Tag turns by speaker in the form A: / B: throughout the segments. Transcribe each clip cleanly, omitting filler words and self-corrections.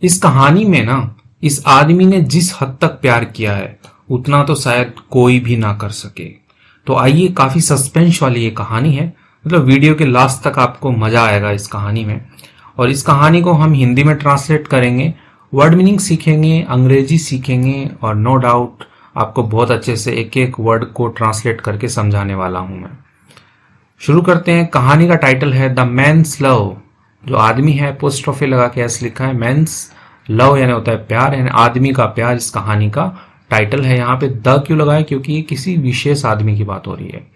A: इस कहानी में ना इस आदमी ने जिस हद तक प्यार किया है उतना तो शायद कोई भी ना कर सके। तो आइए, काफी सस्पेंस वाली ये कहानी है। मतलब वीडियो के लास्ट तक आपको मजा आएगा इस कहानी में। और इस कहानी को हम हिंदी में ट्रांसलेट करेंगे, वर्ड मीनिंग सीखेंगे, अंग्रेजी सीखेंगे और नो डाउट आपको बहुत अच्छे से एक एक वर्ड को ट्रांसलेट करके समझाने वाला हूं मैं। शुरू करते हैं। कहानी का टाइटल है द मैन्स लव। जो आदमी है पोस्ट्रोफे लगा के ऐसे लिखा है, मैन्स लव यानी होता है प्यार, यानी आदमी का प्यार इस कहानी का टाइटल है। यहाँ पे द क्यों लगाया, क्योंकि ये किसी विशेष आदमी की बात हो रही है।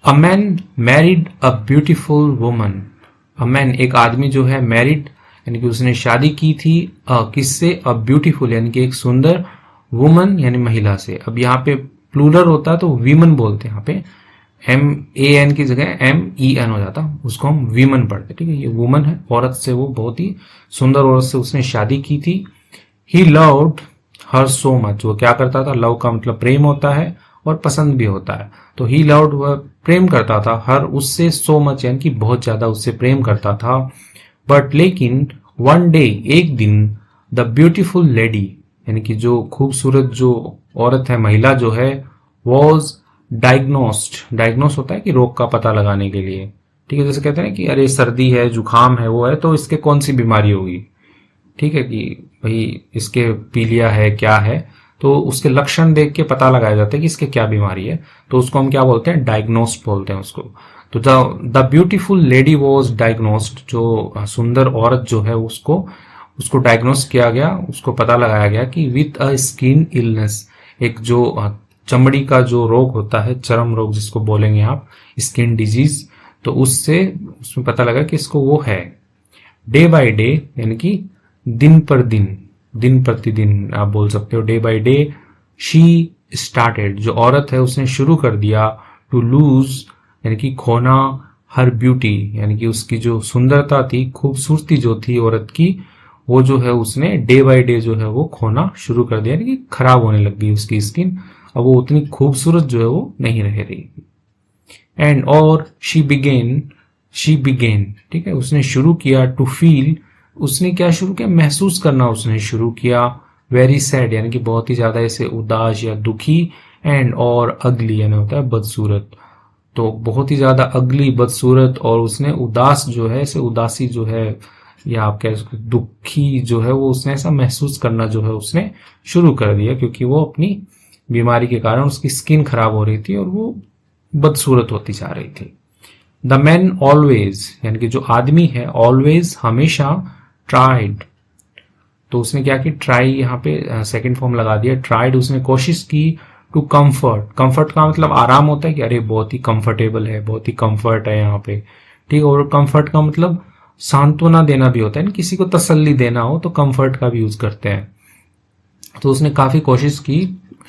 A: A man married a beautiful woman. A man एक आदमी जो है, मैरिड यानी कि उसने शादी की थी, किससे, अ ब्यूटीफुल यानी कि एक सुंदर, वुमन यानी महिला से। अब यहाँ पे प्लूरल होता है तो वीमन बोलते हैं, यहाँ पे MAN की जगह MEN हो जाता, उसको हम वीमन पढ़ते। ठीक है, ये वुमन है, औरत से, वो बहुत ही सुंदर औरत से उसने शादी की थी। He loved her so much. वो क्या करता था, लव का मतलब प्रेम होता है और पसंद भी होता है। तो ही लव्ड, वह प्रेम करता था, हर उससे, सो मच यानी कि बहुत ज्यादा उससे प्रेम करता था। बट लेकिन वन डे एक दिन, द ब्यूटीफुल लेडी यानी कि जो खूबसूरत जो औरत है, महिला जो है, वॉज डायग्नोस्ड। डायग्नोस होता है कि रोग का पता लगाने के लिए। ठीक है, जैसे कहते हैं कि अरे सर्दी है, जुकाम है, वो है, तो इसके कौन सी बीमारी होगी। ठीक है, कि भाई इसके पीलिया है, क्या है, तो उसके लक्षण देख के पता लगाया जाता है कि इसके क्या बीमारी है। तो उसको हम क्या बोलते हैं, डायग्नोस्ट बोलते हैं उसको। तो the beautiful lady was diagnosed. जो सुंदर औरत जो है उसको डायग्नोस किया गया, उसको पता लगाया गया कि विथ अ स्किन इलनेस, एक जो चमड़ी का जो रोग होता है, चर्म रोग जिसको बोलेंगे आप, स्किन डिजीज, तो उसमें पता लगा कि इसको वो है। डे बाय डे यानी कि दिन पर दिन, दिन प्रतिदिन आप बोल सकते हो, day by day she started, जो औरत है उसने शुरू कर दिया, टू लूज यानी कि खोना, हर ब्यूटी यानी कि उसकी जो सुंदरता थी, खूबसूरती जो थी औरत की, वो जो है उसने डे बाय डे जो है वो खोना शुरू कर दिया, यानी कि खराब होने लग गई उसकी स्किन। अब वो उतनी खूबसूरत जो है वो नहीं रह रही। एंड और शी बिगेन, ठीक है, उसने शुरू किया, टू फील, उसने क्या शुरू किया, महसूस करना उसने शुरू किया, वेरी सैड यानी कि बहुत ही ज्यादा ऐसे उदास या दुखी, एंड और अगली यानी होता है बदसूरत। तो बहुत ही ज्यादा अगली, बदसूरत, और उसने उदास जो है, ऐसे उदासी जो है, या आप कह सकते दुखी जो है, वो उसने ऐसा महसूस करना जो है उसने शुरू कर दिया, क्योंकि वो अपनी बीमारी के कारण उसकी स्किन खराब हो रही थी और वो बदसूरत होती जा रही थी। द मैन ऑलवेज यानी कि जो आदमी है, ऑलवेज हमेशा, ट्राइड, तो उसने क्या की, ट्राई यहाँ पे सेकंड फॉर्म लगा दिया, ट्राइड, उसने कोशिश की, टू कंफर्ट, कंफर्ट का मतलब आराम होता है कि अरे बहुत ही कंफर्टेबल है, बहुत ही कंफर्ट है यहाँ पे। ठीक है, और कंफर्ट का मतलब सांत्वना देना भी होता है, किसी को तसल्ली देना हो तो कंफर्ट का भी यूज करते हैं। तो उसने काफी कोशिश की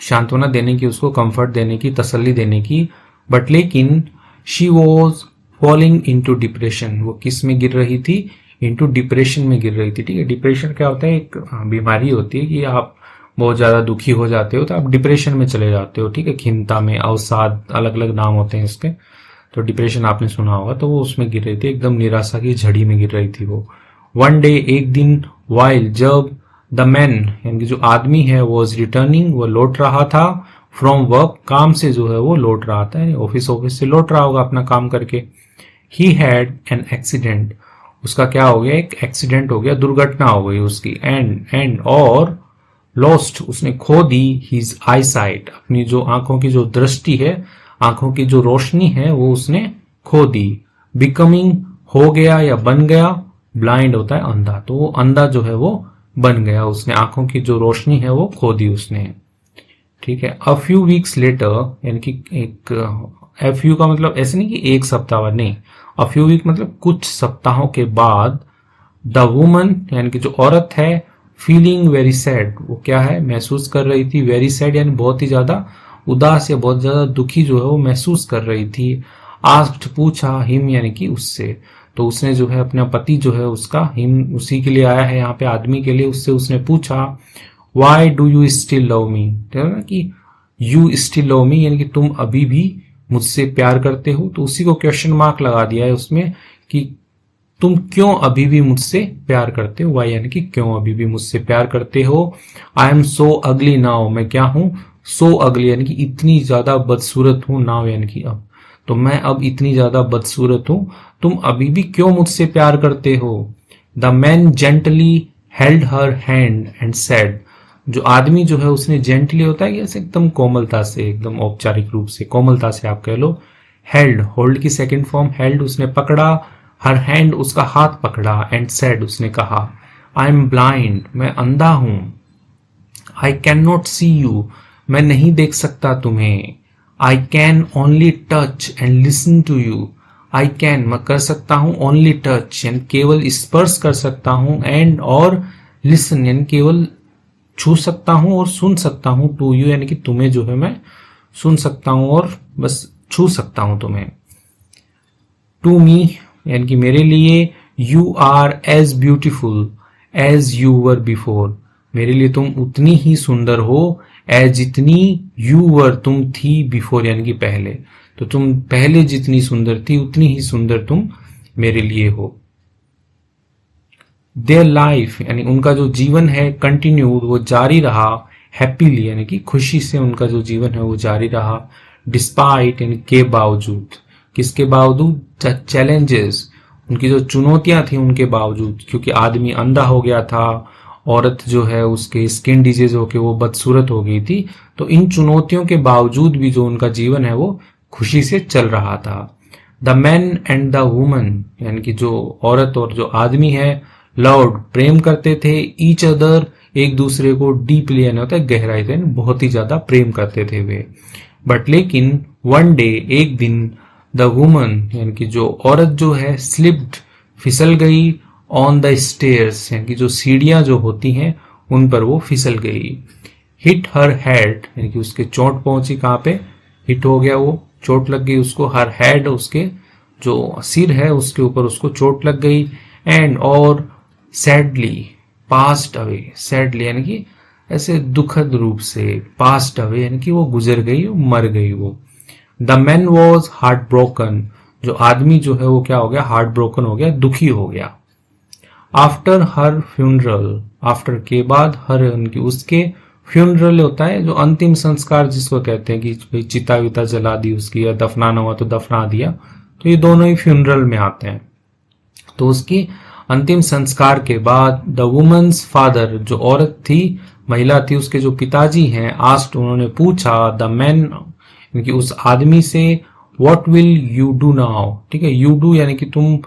A: सांत्वना देने की, उसको कंफर्ट देने की, तसल्ली देने की, बट लेकिन she was falling into depression, वो किस में गिर रही थी, इनटू डिप्रेशन में गिर रही थी। ठीक है, डिप्रेशन क्या होता है, एक बीमारी होती है कि आप बहुत ज्यादा दुखी हो जाते हो तो आप डिप्रेशन में चले जाते हो। ठीक है, खिन्नता में, अवसाद, अलग अलग नाम होते हैं इसके। तो डिप्रेशन आपने सुना होगा, तो वो उसमें गिर रही थी, एकदम निराशा की झड़ी में गिर रही थी वो। वन डे एक दिन, वाइल जब, द मैन यानी कि जो आदमी है, वॉज रिटर्निंग, वो लौट रहा था, फ्रॉम वर्क, काम से जो है वो लौट रहा था, ऑफिस से लौट रहा होगा अपना काम करके। ही हैड एन एक्सीडेंट, उसका क्या हो गया, एक एक्सीडेंट हो गया, दुर्घटना हो गई उसकी। एंड और लॉस्ट, उसने खो दी, हिज आई साइट, अपनी जो आंखों की जो दृष्टि है, आंखों की जो रोशनी है, वो उसने खो दी। बिकमिंग, हो गया या बन गया, ब्लाइंड होता है अंधा, तो वो अंधा जो है वो बन गया, उसने आंखों की जो रोशनी है वो खो दी उसने। ठीक है, अ फ्यू वीक्स लेटर यानी कि एक, अ फ्यू का मतलब ऐसे नहीं कि एक सप्ताह बाद, नहीं, अ फ्यू वीक मतलब कुछ सप्ताहों के बाद, द वुमन यानी कि जो औरत है, फीलिंग वेरी सैड, वो क्या है, महसूस कर रही थी, वेरी सैड यानी बहुत ही ज्यादा उदास या बहुत ज्यादा दुखी जो है वो महसूस कर रही थी। आस्क्ड, पूछा, हिम यानी कि उससे, तो उसने जो है अपना पति जो है उसका, हिम उसी के लिए आया है यहाँ पे, आदमी के लिए, उससे उसने पूछा, why do you still love me, कि यू स्टिल लव मी यानी कि तुम अभी भी मुझसे प्यार करते हो, तो उसी को क्वेश्चन मार्क लगा दिया है उसमें कि तुम क्यों अभी भी मुझसे प्यार करते हो, वाई यानी कि क्यों अभी भी मुझसे प्यार करते हो। आई एम सो अगली नाउ, मैं क्या हूं, सो अगली यानी कि इतनी ज्यादा बदसूरत हूं, नाउ यानी कि अब, तो मैं अब इतनी ज्यादा बदसूरत हूं, तुम अभी भी क्यों मुझसे प्यार करते हो। The man gently held her hand and said, जो आदमी जो है उसने जेंटली होता है कि ऐसे एकदम कोमलता से, एकदम औपचारिक रूप से, कोमलता से आप कह लो। हेल्ड, होल्ड की सेकंड फॉर्म हेल्ड, उसने पकड़ा, हर हैंड उसका हाथ पकड़ा, एंड सेड उसने कहा, आई एम ब्लाइंड, मैं अंधा हूं। I can not see you, मैं नहीं देख सकता तुम्हें। I can only touch and listen to you, I can मैं कर सकता हूं, ओनली टच यानी केवल स्पर्श कर सकता हूं, एंड और लिसन यानी केवल छू सकता हूं और सुन सकता हूं, टू यू यानी कि तुम्हें जो है मैं सुन सकता हूं और बस छू सकता हूं तुम्हें। टू मी यानी कि मेरे लिए, you are as beautiful as you were before, मेरे लिए तुम उतनी ही सुंदर हो एज जितनी यू वर तुम थी, बिफोर यानी कि पहले, तो तुम पहले जितनी सुंदर थी उतनी ही सुंदर तुम मेरे लिए हो। देयर लाइफ यानी उनका जो जीवन है, कंटिन्यूड वो जारी रहा, हैप्पीली यानी कि खुशी से उनका जो जीवन है वो जारी रहा, डिस्पाइट यानी के बावजूद, किसके बावजूद, चैलेंजेस, उनकी जो चुनौतियां थी उनके बावजूद, क्योंकि आदमी अंधा हो गया था, औरत जो है उसके स्किन डिजीज होके वो बदसूरत हो गई थी, तो इन चुनौतियों के बावजूद भी जो उनका जीवन है वो खुशी से चल रहा था। The man and the woman यानी कि जो औरत और जो आदमी है, लव्ड प्रेम करते थे, ईच अदर एक दूसरे को, डीपली यानी होता है गहराई से, बहुत ही ज्यादा प्रेम करते थे वे। बट लेकिन वन डे एक दिन, द वुमन यानी कि जो औरत जो है, स्लिप्ड फिसल गई, ऑन द स्टेयर्स यानी कि जो सीढ़ियां जो होती हैं उन पर वो फिसल गई। हिट हर हेड यानी कि उसके चोट पहुंची, कहां पे हिट हो गया, वो चोट लग गई उसको, हर हेड उसके जो सिर है उसके ऊपर उसको चोट लग गई, एंड और सैडली पास्ट अवे, सैडली यानी कि ऐसे दुखद रूप से, पास्ट अवे यानी कि वो गुजर गई, मर गई वो। The man was heart broken, जो आदमी जो है वो क्या हो गया, हार्ट ब्रोकन हो गया, दुखी हो गया। आफ्टर हर फ्यूनरल, आफ्टर के बाद, हर यानी उसके, फ्यूनरल होता है जो अंतिम संस्कार जिसको कहते हैं कि भाई चिता विता जला दी उसकी, या दफनाना हुआ तो दफना दिया, तो ये दोनों ही फ्यूनरल में आते हैं। तो उसकी अंतिम संस्कार के बाद, द वुमन्स फादर जो औरत थी, महिला थी, उसके जो पिताजी हैं, आस्ट उन्होंने पूछा, द मैन यानी कि उस आदमी से, what will you do now, ठीक है, यू डू यानी कि तुम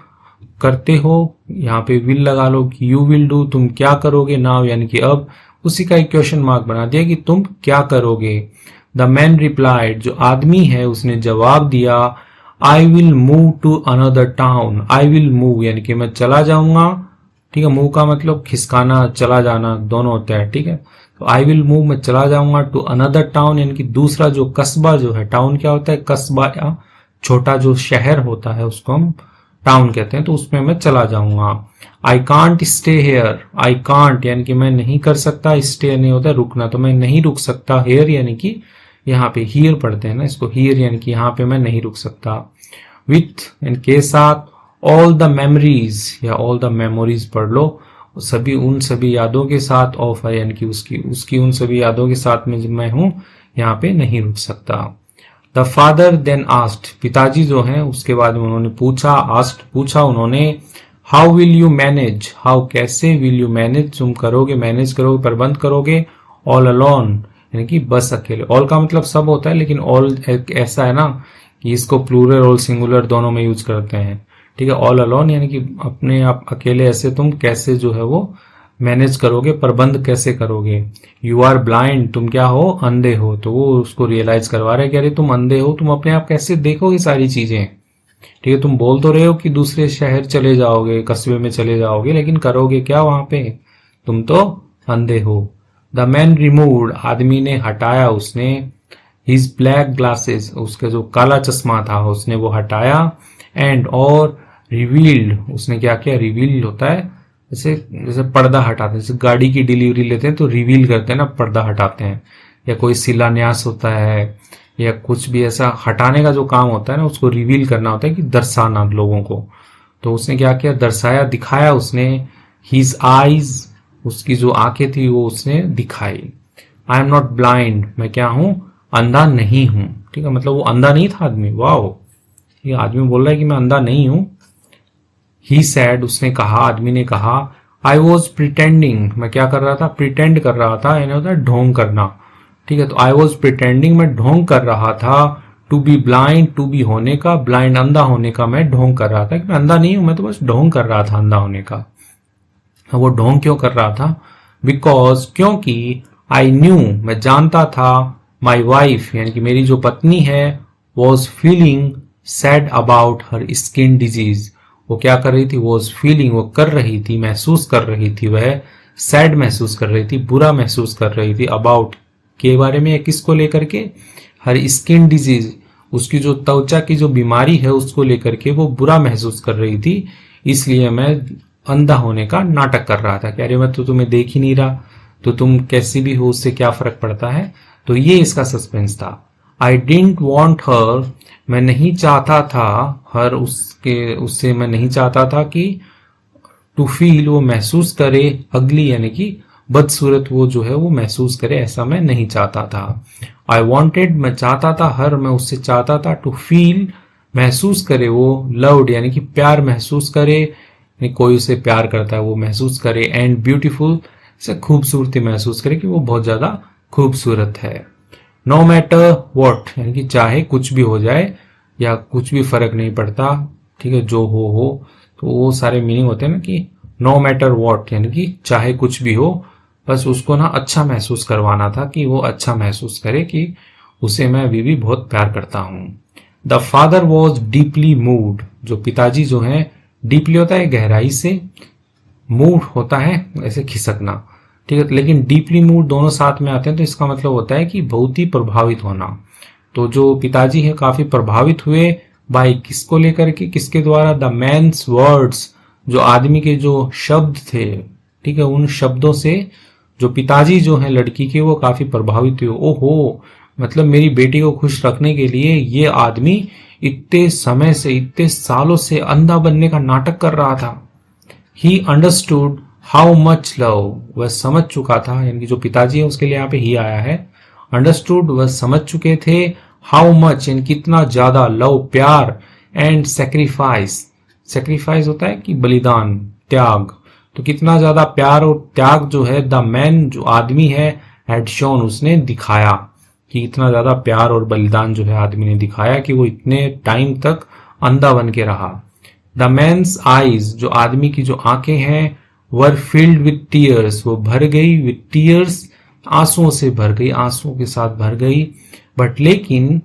A: करते हो, यहाँ पे विल लगा लो कि यू विल डू तुम क्या करोगे, नाउ यानी कि अब, उसी का एक क्वेश्चन मार्क बना दिया कि तुम क्या करोगे। द मैन रिप्लाइड, जो आदमी है उसने जवाब दिया, I will move to another town, I will move यानी कि मैं चला जाऊंगा, ठीक है, मूव का मतलब खिसकाना, चला जाना दोनों होता है, ठीक है, तो आई विल मूव मैं चला जाऊंगा, टू अनदर टाउन यानी कि दूसरा जो कस्बा जो है, टाउन क्या होता है, कस्बा या छोटा जो शहर होता है उसको हम टाउन कहते हैं, तो उसमें मैं चला जाऊंगा। I can't stay here, I can't यानी कि मैं नहीं कर सकता, स्टे नहीं होता रुकना, तो मैं नहीं रुक सकता, हेयर यानी कि यहाँ पे हियर पढ़ते हैं ना इसको, हियर यानी कि यहाँ पे मैं नहीं रुक सकता। विथ यानी के साथ, ऑल द मेमोरीज या ऑल द मेमोरीज पढ़ लो, सभी उन सभी यादों के साथ, ऑफ है यानी कि उसकी उन सभी यादों के साथ में मैं हूं, यहाँ पे नहीं रुक सकता। द फादर देन आस्क्ड, पिताजी जो हैं उसके बाद में उन्होंने पूछा, आस्क्ड पूछा उन्होंने, how will you manage, how कैसे, विल यू मैनेज तुम करोगे, मैनेज करोगे प्रबंध करोगे, ऑल अलोन यानी कि बस अकेले, ऑल का मतलब सब होता है लेकिन ऑल ऐसा है ना कि इसको प्लूरल और सिंगुलर दोनों में यूज करते हैं, ठीक है, ऑल अलोन यानी कि अपने आप अकेले, ऐसे तुम कैसे जो है वो मैनेज करोगे, प्रबंध कैसे करोगे। यू आर ब्लाइंड, तुम क्या हो, अंधे हो, तो वो उसको रियलाइज करवा रहे हैं कि अरे तुम अंधे हो, तुम अपने आप कैसे देखोगे सारी चीजें, ठीक है, तुम बोल तो रहे हो कि दूसरे शहर चले जाओगे, कस्बे में चले जाओगे, लेकिन करोगे क्या वहां पे, तुम तो अंधे हो। द मैन रिमूव्ड, आदमी ने हटाया, उसने, हिज ब्लैक ग्लासेस, उसका जो काला चश्मा था उसने वो हटाया, एंड और रिवील्ड, उसने क्या किया, रिवील होता है जैसे जैसे पर्दा हटाते हैं, जैसे गाड़ी की डिलीवरी लेते हैं तो रिवील करते हैं ना, पर्दा हटाते हैं, या कोई शिलान्यास होता है या कुछ भी ऐसा हटाने का जो काम होता है ना, उसको रिवील करना होता है कि दर्शाना लोगों को, तो उसने क्या किया, दर्शाया, दिखाया उसने, हिज आईज, उसकी जो आंखें थी वो उसने दिखाई। आई एम नॉट ब्लाइंड, मैं क्या हूं, अंधा नहीं हूं। ठीक है, मतलब वो अंधा नहीं था आदमी। वाओ, ये आदमी बोल रहा है कि मैं अंधा नहीं हूं। ही सैड, उसने कहा, आदमी ने कहा, आई वॉज प्रिटेंडिंग, मैं क्या कर रहा था, प्रिटेंड कर रहा था, यानी होता है ढोंग करना। ठीक है, तो आई वॉज प्रिटेंडिंग, मैं ढोंग कर रहा था, to be blind, to be होने का, ब्लाइंड अंधा होने का, मैं ढोंग कर रहा था कि मैं अंधा नहीं हूं, मैं तो बस ढोंग कर रहा था अंधा होने का। वो ढोंग क्यों कर रहा था, बिकॉज, क्योंकि, आई न्यू, मैं जानता था, माई वाइफ, यानी कि मेरी जो पत्नी है, was feeling sad about her skin disease, वो क्या कर रही थी, वॉज फीलिंग, वो कर रही थी, महसूस कर रही थी, वह सैड महसूस कर रही थी, बुरा महसूस कर रही थी, अबाउट के बारे में, या किसको लेकर के, हर स्किन डिजीज, उसकी जो त्वचा की जो बीमारी है उसको लेकर के वो बुरा महसूस कर रही थी। इसलिए मैं अंधा होने का नाटक कर रहा था कि अरे मैं तो तुम्हें देख ही नहीं रहा, तो तुम कैसी भी हो उससे क्या फर्क पड़ता है। तो ये इसका सस्पेंस था। आई डिडंट वॉन्ट हर, मैं नहीं चाहता था, हर, उससे मैं नहीं चाहता था कि, टू फील, वो महसूस करे, अगली यानी कि बदसूरत वो जो है वो महसूस करे, ऐसा मैं नहीं चाहता था। आई वॉन्टेड, मैं चाहता था, हर, मैं उससे चाहता था, टू फील, महसूस करे वो, लव्ड यानी कि प्यार महसूस करे, कोई उसे प्यार करता है वो महसूस करे, एंड ब्यूटीफुल, से खूबसूरती महसूस करे कि वो बहुत ज्यादा खूबसूरत है। नो मैटर वॉट, यानी कि चाहे कुछ भी हो जाए या कुछ भी फर्क नहीं पड़ता, ठीक है, जो हो, तो वो सारे मीनिंग होते हैं ना कि नो मैटर वॉट, यानी कि चाहे कुछ भी हो, बस उसको ना अच्छा महसूस करवाना था कि वो अच्छा महसूस करे कि उसे मैं अभी भी बहुत प्यार करता हूं। The father was deeply moved, जो पिताजी जो है, डीपली होता है गहराई से, मूड होता है ऐसे खिसकना, ठीक है, लेकिन डीपली मूड दोनों साथ में आते हैं तो इसका मतलब होता है कि बहुत ही प्रभावित होना। तो जो पिताजी है काफी प्रभावित हुए, बाय किसको लेकर के, किसके द्वारा, द मैन्स वर्ड्स, जो आदमी के जो शब्द थे, ठीक है, उन शब्दों से जो पिताजी जो है लड़की के वो काफी प्रभावित हुए। ओहो, मतलब मेरी बेटी को खुश रखने के लिए ये आदमी इतने समय से, इतने सालों से अंधा बनने का नाटक कर रहा था। He understood how much love, वह समझ चुका था, यानी कि जो पिताजी है उसके लिए यहाँ पे ही आया है, अंडरस्टूड, वह समझ चुके थे, हाउ मच, यानी कितना ज्यादा, लव, प्यार, एंड सेक्रीफाइस, सेक्रीफाइस होता है कि बलिदान, त्याग, तो कितना ज्यादा प्यार और त्याग जो है, द मैन, जो आदमी है, हैड शोन, उसने दिखाया, कि इतना ज्यादा प्यार और बलिदान जो है आदमी ने दिखाया कि वो इतने टाइम तक अंधा बन के रहा। द मैन्स आईज, जो आदमी की जो आंखें हैं, वर फिल्ड विथ टीयर्स, वो भर गई, विथ टीयर्स, आंसुओं से भर गई, आंसुओं के साथ भर गई, बट लेकिन,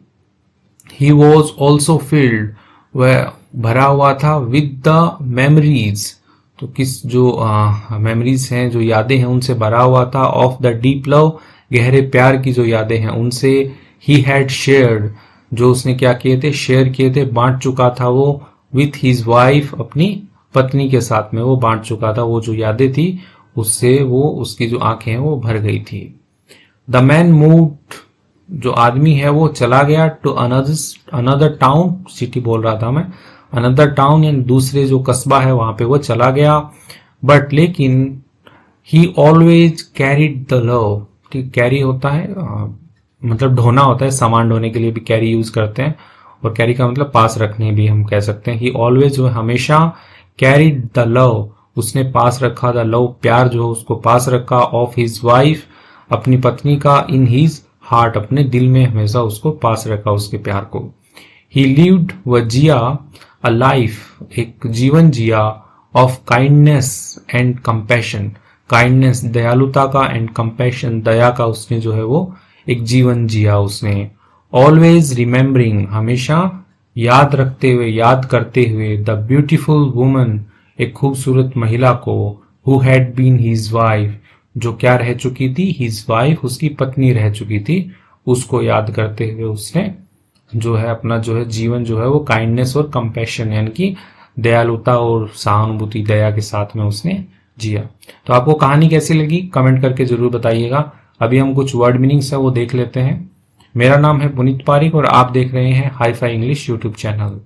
A: ही वॉज ऑल्सो फिल्ड, वह भरा हुआ था, विद द मेमोरीज, तो किस जो मेमोरीज हैं, जो यादें हैं, उनसे भरा हुआ था, ऑफ द डीप लव, गहरे प्यार की जो यादें हैं उनसे, ही हैड शेयर्ड, जो उसने क्या किए थे, शेयर किए थे, बांट चुका था वो, विथ हिज वाइफ, अपनी पत्नी के साथ में वो बांट चुका था, वो जो यादें थी उससे वो, उसकी जो आंखें हैं वो भर गई थी। द मैन मूव्ड, जो आदमी है वो चला गया, टू अनदर टाउन, सिटी बोल रहा था मैं, अनदर टाउन यानी दूसरे जो कस्बा है वहां पे वो चला गया, बट लेकिन, ही ऑलवेज कैरीड द लव, ठीक, कैरी होता है मतलब ढोना होता है, सामान ढोने के लिए भी कैरी यूज करते हैं, और कैरी का मतलब पास रखने भी हम कह सकते हैं। ही ऑलवेज, जो हमेशा, कैरीड द लव, उसने पास रखा, द लव, प्यार जो उसको पास रखा, ऑफ हिज वाइफ, अपनी पत्नी का, इन हिज हार्ट, अपने दिल में हमेशा उसको पास रखा, उसके प्यार को। ही लिव्ड, वह जिया, अ लाइफ, एक जीवन जिया, of kindness and compassion, kindness दयालुता का, एंड कंपैशन दया का, उसने जो है वो एक जीवन जिया उसने। ऑलवेज रिमेम्बरिंग, हमेशा याद रखते हुए, याद करते हुए, द ब्यूटीफुल वुमन, एक खूबसूरत महिला को, who had been his wife, जो क्या रह चुकी थी, हिज वाइफ, उसकी पत्नी रह चुकी थी, उसको याद करते हुए उसने जो है अपना जो है जीवन जो है वो काइंडनेस और कंपैशन यानी कि दयालुता और सहानुभूति, दया के साथ में उसने जिया। तो आपको कहानी कैसी लगी कमेंट करके जरूर बताइएगा। अभी हम कुछ वर्ड मीनिंग्स है वो देख लेते हैं। मेरा नाम है पुनीत पारिक और आप देख रहे हैं hi fi English YouTube channel.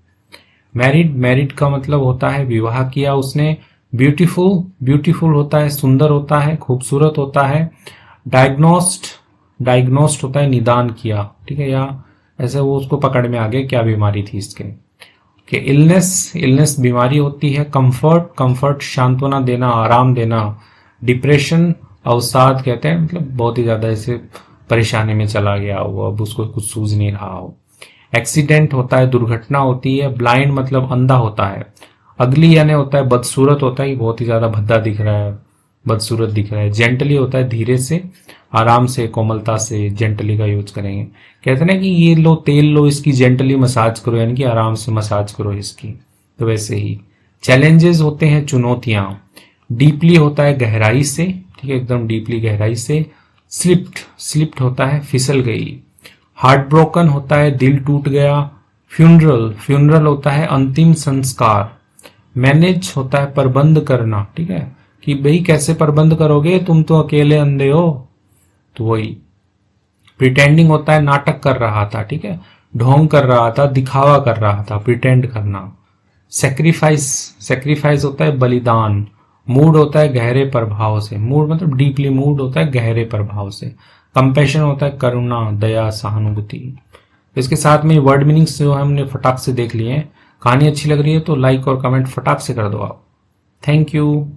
A: Married, married का मतलब होता है विवाह किया उसने। ब्यूटीफुल, ब्यूटीफुल होता है सुंदर होता है, खूबसूरत होता है। डायग्नोस्ड, डायग्नोस्ड होता है निदान किया, ठीक है, या ऐसे वो उसको पकड़ में आ गए क्या बीमारी थी इसके। कि इलनेस, इलनेस बीमारी होती है। कंफर्ट, कंफर्ट सांत्वना देना, आराम देना। डिप्रेशन, अवसाद कहते हैं, मतलब बहुत ही ज्यादा ऐसे परेशानी में चला गया हो, अब उसको कुछ सूझ नहीं रहा हो। एक्सीडेंट होता है दुर्घटना होती है। ब्लाइंड मतलब अंधा होता है। अगली यानी होता है बदसूरत होता है, बहुत ही ज्यादा भद्दा दिख रहा है, बदसूरत दिख रहा है। जेंटली होता है धीरे से, आराम से, कोमलता से, जेंटली का यूज करेंगे। कहते हैं ना कि ये लो तेल लो इसकी जेंटली मसाज करो, यानी कि आराम से मसाज करो इसकी, तो वैसे ही। चैलेंजेस होते हैं चुनौतियां। डीपली होता है गहराई से, ठीक है, एकदम डीपली गहराई से। स्लिप्ड, स्लिप्ड होता है फिसल गई। हार्ट ब्रोकन होता है दिल टूट गया। फ्यूनरल, फ्यूनरल होता है अंतिम संस्कार। मैनेज होता है प्रबंध करना, ठीक है, कि भाई कैसे प्रबंध करोगे, तुम तो अकेले अंधे हो, तो वही। प्रिटेंडिंग होता है नाटक कर रहा था, ठीक है, ढोंग कर रहा था, दिखावा कर रहा था, प्रिटेंड करना। सेक्रीफाइस, सेक्रीफाइस होता है बलिदान। मूड होता है गहरे प्रभाव से, मूड मतलब डीपली मूड होता है गहरे प्रभाव से। कंपैशन होता है करुणा, दया, सहानुभूति। इसके साथ में वर्ड मीनिंग्स जो हमने फटाक से देख लिए हैं। कहानी अच्छी लग रही है तो लाइक और कमेंट फटाक से कर दो आप। Thank you.